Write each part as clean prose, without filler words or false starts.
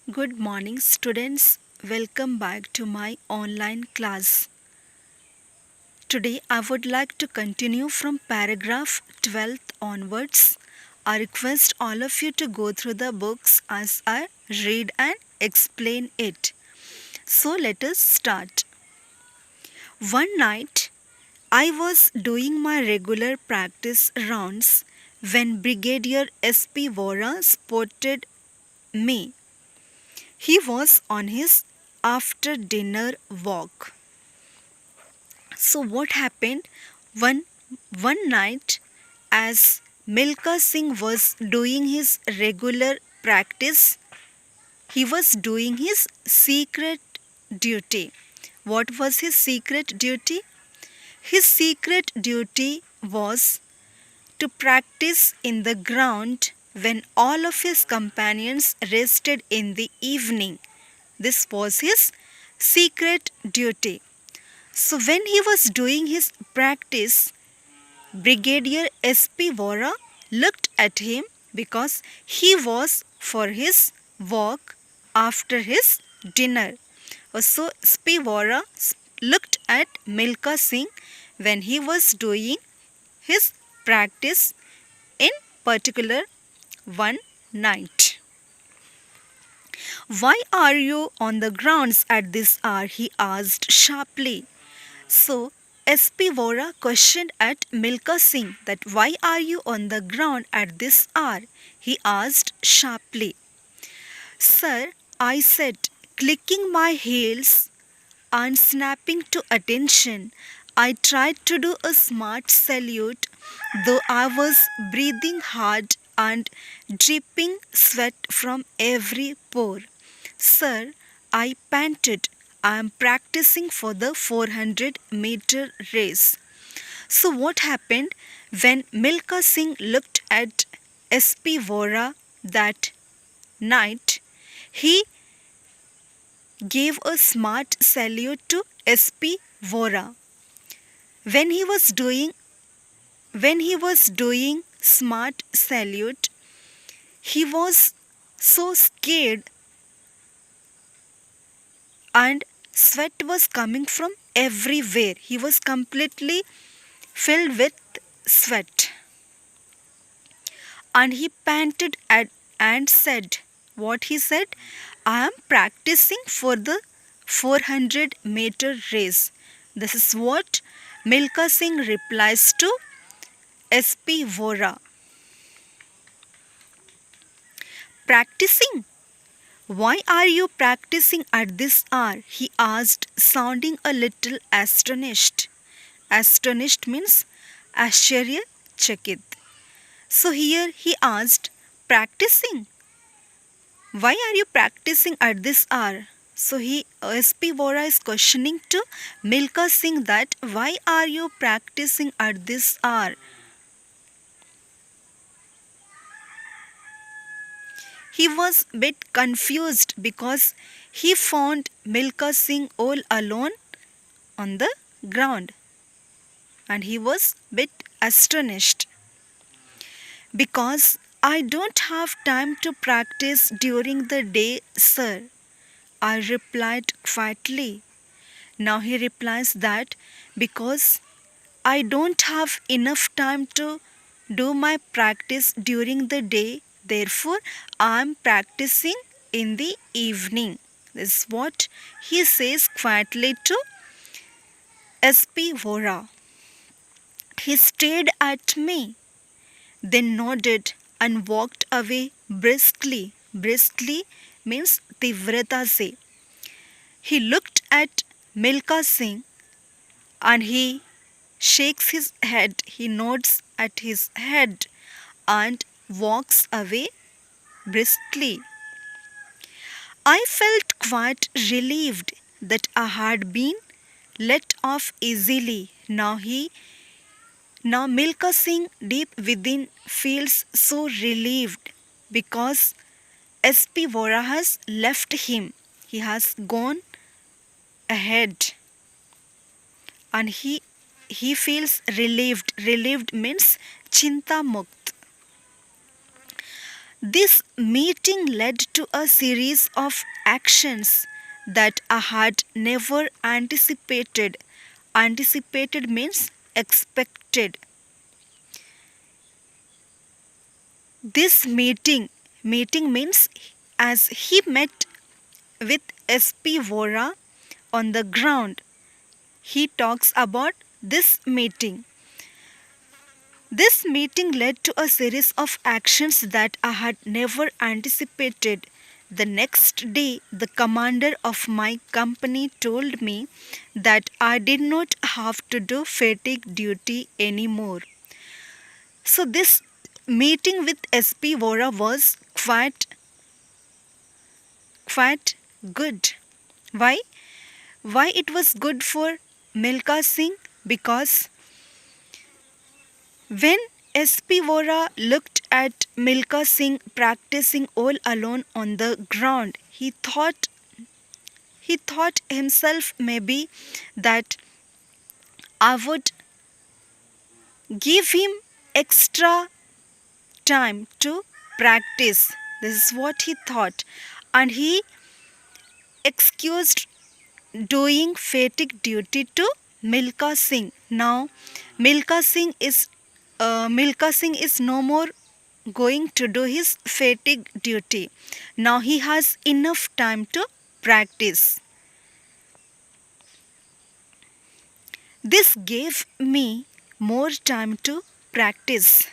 Good morning, students. Welcome back to my online class. Today, I would like to continue from paragraph 12th onwards. I request all of you to go through the books as I read and explain it. So, let us start. One night, I was doing my regular practice rounds when Brigadier S.P. Vora spotted me. He was on his after dinner walk. So what happened one night as Milka Singh was doing his regular practice, he was doing his secret duty. What was his secret duty? His secret duty was to practice in the ground when all of his companions rested in the evening. This was his secret duty. So when he was doing his practice, Brigadier S.P. Vora looked at him because he was for his walk after his dinner. So S.P. Vora looked at Milka Singh when he was doing his practice in particular one night. Why are you on the grounds at this hour? He asked sharply. So S.P. Vora questioned at Milka Singh that why are you on the ground at this hour? He asked sharply. Sir, I said, clicking my heels and snapping to attention. I tried to do a smart salute, though I was breathing hard and dripping sweat from every pore. Sir, I panted. I am practicing for the 400-meter race. So, what happened when Milka Singh looked at S.P. Vora that night? He gave a smart salute to S.P. Vora. When he was doing smart salute, he was so scared and sweat was coming from everywhere. He was completely filled with sweat. And he panted and said, what he said, I am practicing for the 400-meter race. This is what Milka Singh replies to S.P. Vora. Practicing? Why are you practicing at this hour? He asked, sounding a little astonished. Astonished means Ashcharyachakit. So here he asked, practicing? Why are you practicing at this hour? So S.P. Vora is questioning to Milka Singh that why are you practicing at this hour? He was a bit confused because he found Milka Singh all alone on the ground and he was a bit astonished. Because I don't have time to practice during the day, sir, I replied quietly. Now he replies that because I don't have enough time to do my practice during the day, therefore I am practicing in the evening. This is what he says quietly to S.P. Vora. He stared at me, then nodded and walked away briskly. Briskly means tivrata se. He looked at Milka Singh and he shakes his head. He nods at his head and walks away briskly. I felt quite relieved that I had been let off easily. Now Milka Singh deep within feels so relieved because S.P. Vora has left him. He has gone ahead and he feels relieved. Relieved means chinta mukt. This meeting led to a series of actions that I had never anticipated. Anticipated means expected. This meeting means as he met with SP Vora on the ground. He talks about this meeting. This meeting led to a series of actions that I had never anticipated. The next day, the commander of my company told me that I did not have to do fatigue duty anymore. So, this meeting with SP Vora was quite good. Why? Why it was good for Milka Singh? Because when SP Vora looked at Milka Singh practicing all alone on the ground, he thought himself maybe that I would give him extra time to practice. This is what he thought, and he excused doing fatigue duty to Milka Singh. Now, Milka Singh is no more going to do his fatigue duty. Now he has enough time to practice. This gave me more time to practice.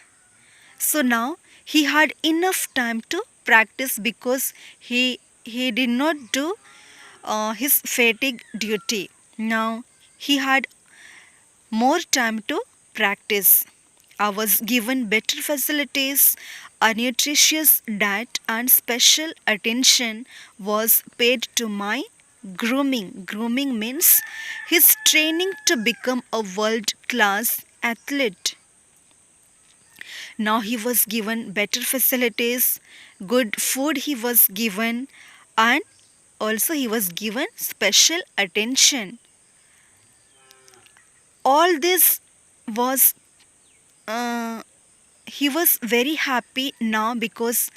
So now he had enough time to practice because he did not do his fatigue duty. Now he had more time to practice. I was given better facilities, a nutritious diet, and special attention was paid to my grooming. Grooming means his training to become a world class athlete. Now he was given better facilities, good food he was given, and also he was given special attention. All this was he was very happy now because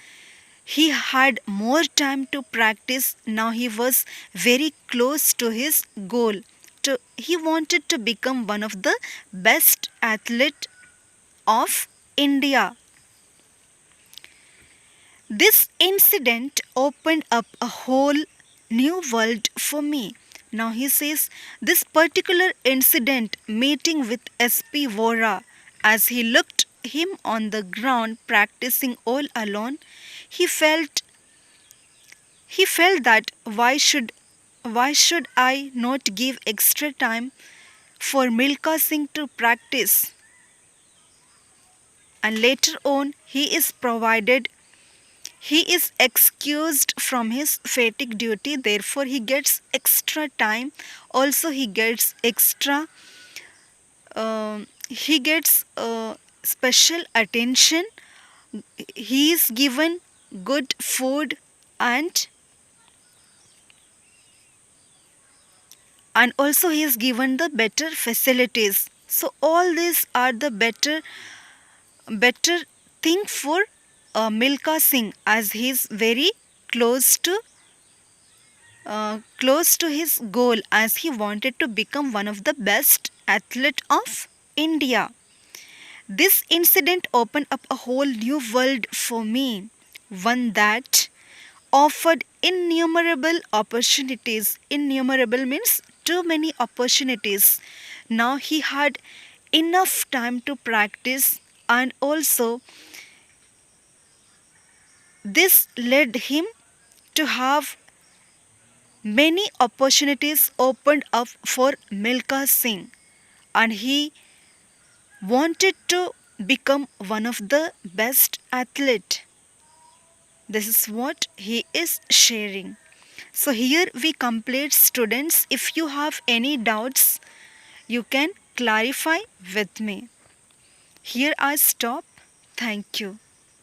he had more time to practice. Now he was very close to his goal. He wanted to become one of the best athlete of India. This incident opened up a whole new world for me. Now he says this particular incident meeting with SP Vora, as he looked him on the ground practicing all alone, he felt that why should I not give extra time for Milka Singh to practice? And later on he is excused from his fatigue duty, therefore he gets extra time. Also he gets special attention. He is given good food, and also he is given the better facilities. So all these are the better thing for Milka Singh, as he is very close to his goal, as he wanted to become one of the best athlete of India. This incident opened up a whole new world for me, one that offered innumerable opportunities. Innumerable means too many opportunities. Now he had enough time to practice, and also this led him to have many opportunities opened up for Milka Singh, and he wanted to become one of the best athlete. This is what he is sharing. So here we complete, students. If you have any doubts, you can clarify with me. Here I stop. Thank you.